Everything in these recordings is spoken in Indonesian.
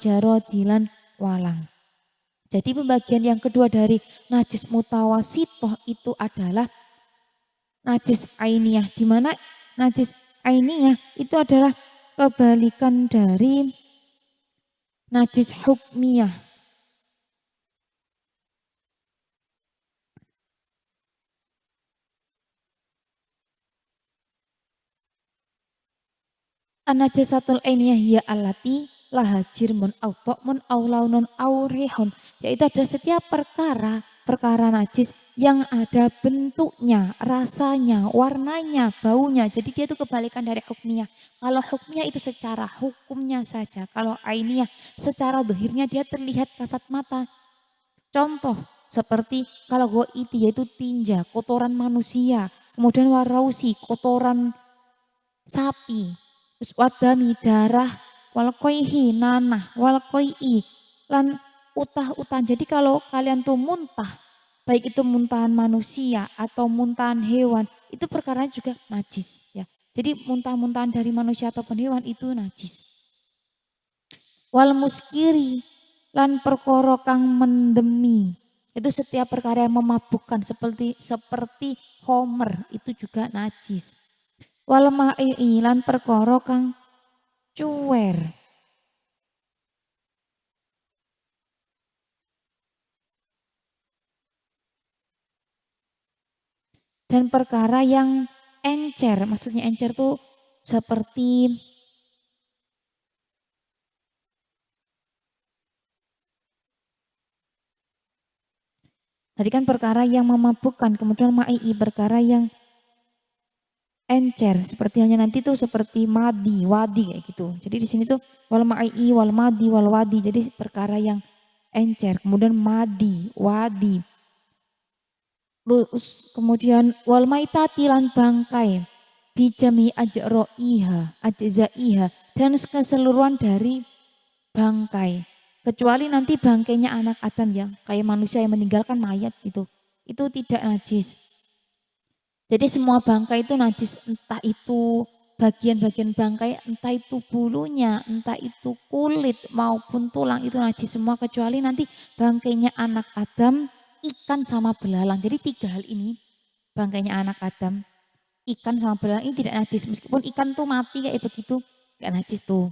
jarodilan walang. Jadi pembagian yang kedua dari najis mutawasitoh itu adalah najis ainiyah, di mana najis ainiyah itu adalah kebalikan dari najis hukmiyah. An-najasatul ainiyah hiya allati laha jirmun au ta'mun au launun au rihun, yaitu ada setiap perkara najis yang ada bentuknya, rasanya, warnanya, baunya. Jadi dia itu kebalikan dari hukmiyah. Kalau hukmiyah itu secara hukumnya saja, kalau ainiyah secara dohirnya dia terlihat kasat mata. Contoh seperti kalau goiti yaitu tinja, kotoran manusia, kemudian warausi, kotoran sapi, terus wadami darah, walkoihi nanah, walkoi lan utah-utahan. Jadi kalau kalian tuh muntah, baik itu muntahan manusia atau muntahan hewan, itu perkara juga najis ya. Jadi muntah-muntahan dari manusia ataupun hewan itu najis. Wal muskiri lan perkara kang mendemi, itu setiap perkara yang memabukkan seperti homer itu juga najis. Wal ma'i lan perkara kang cuwer. Dan perkara yang encer, maksudnya encer tuh seperti tadi kan perkara yang memabukkan, kemudian ma'i perkara yang encer, seperti hanya nanti tuh seperti madi, wadi kayak gitu. Jadi di sini tuh wal ma'i, wal madi, wal wadi. Jadi perkara yang encer, kemudian madi, wadi. Terus kemudian wal maitati lan bangkai, bijami ajzaiha dan keseluruhan dari bangkai. Kecuali nanti bangkainya anak Adam ya, kayak manusia yang meninggalkan mayat itu tidak najis. Jadi semua bangkai itu najis, entah itu bagian-bagian bangkai, entah itu bulunya, entah itu kulit maupun tulang itu najis semua, kecuali nanti bangkainya anak Adam, ikan sama belalang. Jadi tiga hal ini, bangkainya anak Adam, ikan sama belalang ini tidak najis. Meskipun ikan tuh mati kayak begitu, gak najis tuh.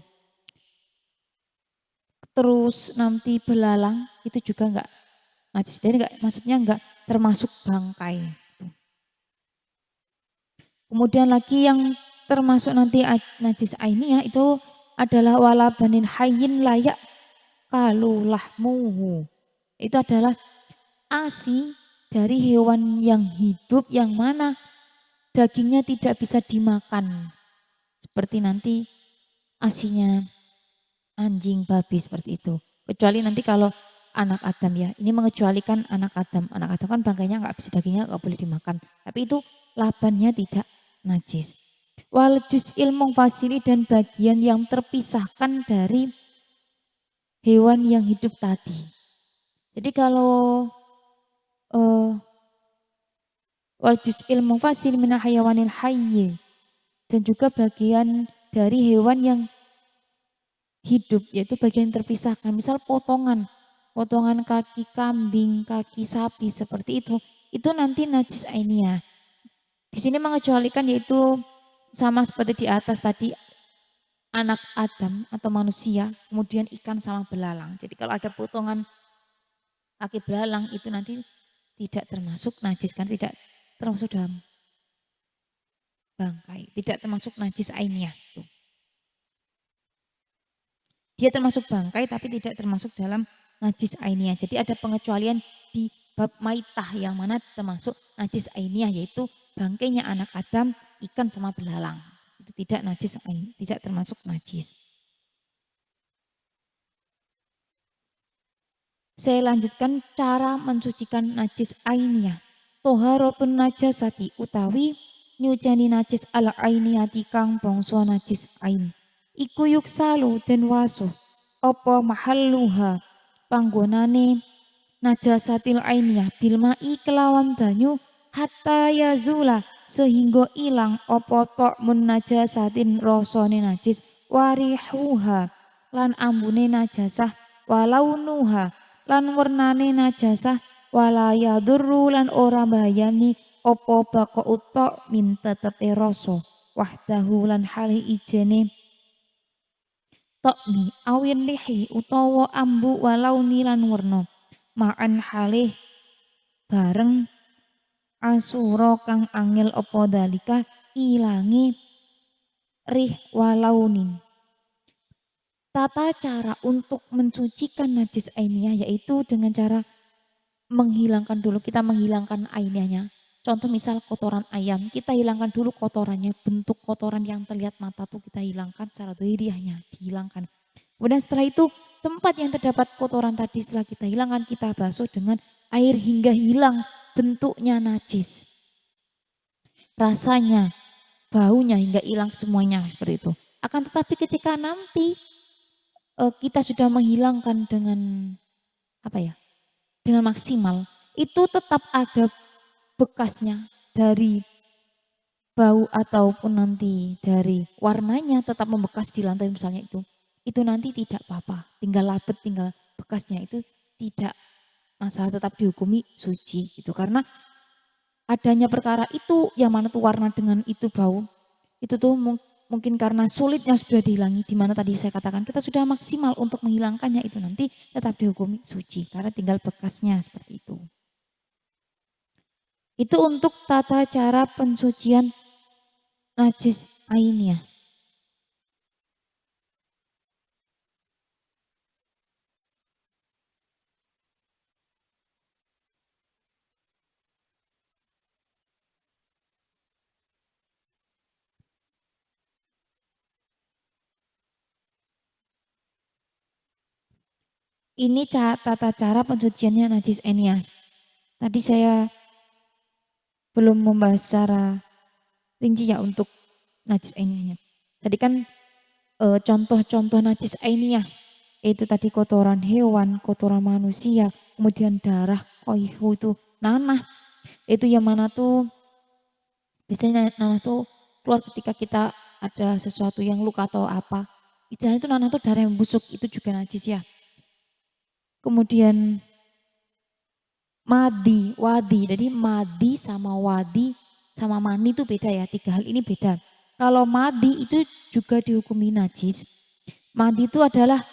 Terus nanti belalang itu juga enggak najis. Jadi enggak, maksudnya enggak termasuk bangkai. Kemudian lagi yang termasuk nanti najis ainiyah itu adalah wala banin hayyin layak kalulahmuhu. Itu adalah ASI dari hewan yang hidup yang mana dagingnya tidak bisa dimakan. Seperti nanti ASInya anjing, babi seperti itu. Kecuali nanti kalau anak Adam ya, ini mengecualikan anak Adam. Anak Adam kan bangkainya nggak bisa, dagingnya nggak boleh dimakan. Tapi itu labannya tidak najis. Wal juz'il munfasili dan bagian yang terpisahkan dari hewan yang hidup tadi. Jadi kalau wal juz'il munfasili minal hayawanil hayy dan juga bagian dari hewan yang hidup, yaitu bagian terpisahkan. Misal potongan kaki kambing, kaki sapi seperti itu nanti najis ainiyah. Di sini mengecualikan yaitu sama seperti di atas tadi, anak Adam atau manusia, kemudian ikan sama belalang. Jadi kalau ada potongan kaki belalang itu nanti tidak termasuk najis, kan tidak termasuk dalam bangkai, tidak termasuk najis ainiyah. Dia termasuk bangkai tapi tidak termasuk dalam najis ainiyah. Jadi ada pengecualian di bab maitah yang mana termasuk najis ainiyah, yaitu bangkainya anak Adam, ikan sama belalang. Itu tidak najis ainiyah, tidak termasuk najis. Saya lanjutkan cara mensucikan najis ainiyah. Toharotun najasati utawi nyucani najis ala ainiyati kang bangsa najis ain. Iku yuksalu den wasuh apa mahalluha panggonane najasatil ainiyah bilma'i kelawan banyu hatta yazula sehingga ilang apa ta'mun najasatin rasane najis warihuha lan ambune najasah walau nuha lan wernane najasah wala yadurru lan ora bahayani opo bako utok min tetepe rasa wahdahu lan hale ijene tokmi awin lihi utawa ambu walau nilan werna ma'an halih bareng asura kang angel apa dalika ilangi rih walaunin. Tata cara untuk mensucikan najis ainiyah yaitu dengan cara menghilangkan dulu, kita menghilangkan ainiyahnya. Contoh misal kotoran ayam, kita hilangkan dulu kotorannya, bentuk kotoran yang terlihat mata tuh kita hilangkan secara dohiriyahnya, dihilangkan. Kemudian setelah itu tempat yang terdapat kotoran tadi setelah kita hilangkan, kita basuh dengan air hingga hilang bentuknya najis. Rasanya, baunya hingga hilang semuanya seperti itu. Akan tetapi ketika nanti kita sudah menghilangkan dengan apa ya? Dengan maksimal, itu tetap ada bekasnya dari bau ataupun nanti dari warnanya tetap membekas di lantai misalnya itu nanti tidak apa-apa, tinggal labet, tinggal bekasnya itu tidak masalah, tetap dihukumi suci itu karena adanya perkara itu yang mana tuh warna dengan itu bau itu tuh mungkin karena sulitnya sudah dihilangi, di mana tadi saya katakan kita sudah maksimal untuk menghilangkannya itu nanti tetap dihukumi suci karena tinggal bekasnya seperti itu. Itu untuk tata cara pensucian najis ainiyah. Ini tata cara pensuciannya najis ainiyah. Tadi saya belum membahas secara rinci ya untuk najis ainiyahnya. Tadi kan contoh-contoh najis ainiyah itu tadi kotoran hewan, kotoran manusia, kemudian darah, koihu itu nanah. Itu yang mana tuh biasanya nanah tuh keluar ketika kita ada sesuatu yang luka atau apa. Istilahnya itu nanah tuh darah yang busuk, itu juga najis ya. Kemudian madi, wadi. Jadi madi sama wadi sama mani itu beda ya. Tiga hal ini beda. Kalau madi itu juga dihukumi najis. Madi itu adalah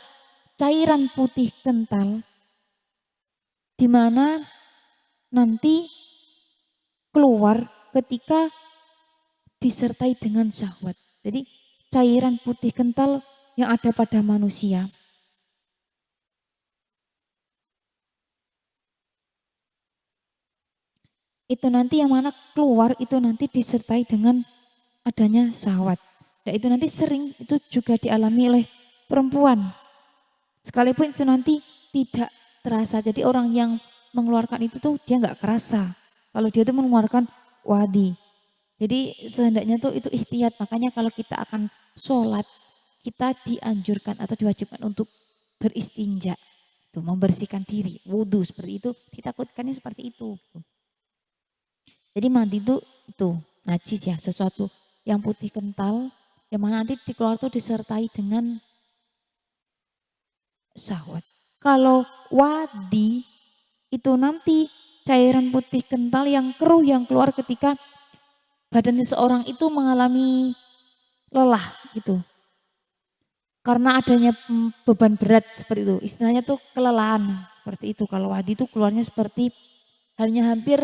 cairan putih kental di mana nanti keluar ketika disertai dengan syahwat. Jadi cairan putih kental yang ada pada manusia. Itu nanti yang mana keluar itu nanti disertai dengan adanya syahwat. Dan itu nanti sering itu juga dialami oleh perempuan. Sekalipun itu nanti tidak terasa. Jadi orang yang mengeluarkan itu tuh dia nggak kerasa. Kalau dia tuh mengeluarkan wadi. Jadi sehendaknya tuh itu ihtiyat. Makanya kalau kita akan sholat, kita dianjurkan atau diwajibkan untuk beristinja. Tuh, membersihkan diri, wudhu seperti itu. Ditakutkannya seperti itu. Jadi mandi itu najis ya, sesuatu yang putih kental, yang mana nanti dikeluar tuh disertai dengan syahwat. Kalau wadi itu nanti cairan putih kental yang keruh yang keluar ketika badan seseorang itu mengalami lelah gitu. Karena adanya beban berat seperti itu, istilahnya tuh kelelahan seperti itu. Kalau wadi itu keluarnya seperti halnya hampir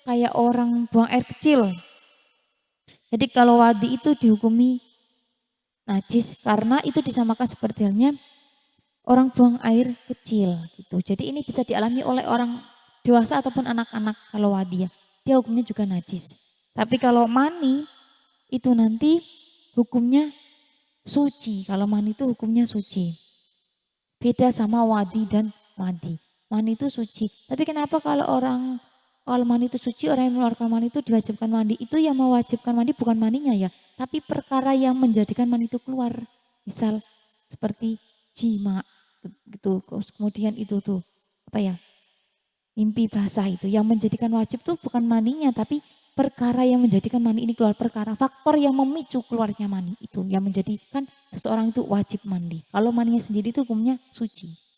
kayak orang buang air kecil. Jadi kalau wadi itu dihukumi najis karena itu disamakan seperti halnya orang buang air kecil gitu. Jadi ini bisa dialami oleh orang dewasa ataupun anak-anak kalau wadi ya. Dia hukumnya juga najis. Tapi kalau mani itu nanti hukumnya suci. Kalau mani itu hukumnya suci. Beda sama wadi dan madi. Mani itu suci. Tapi kenapa kalau mani itu suci, orang yang mengeluarkan mani itu diwajibkan mandi. Itu yang mewajibkan mandi bukan maninya ya. Tapi perkara yang menjadikan mani itu keluar. Misal seperti jima gitu. Kemudian itu tuh apa ya? Mimpi basah itu. Yang menjadikan wajib tuh bukan maninya tapi perkara yang menjadikan mani ini keluar, perkara faktor yang memicu keluarnya mani itu yang menjadikan seseorang itu wajib mandi. Kalau maninya sendiri itu hukumnya suci.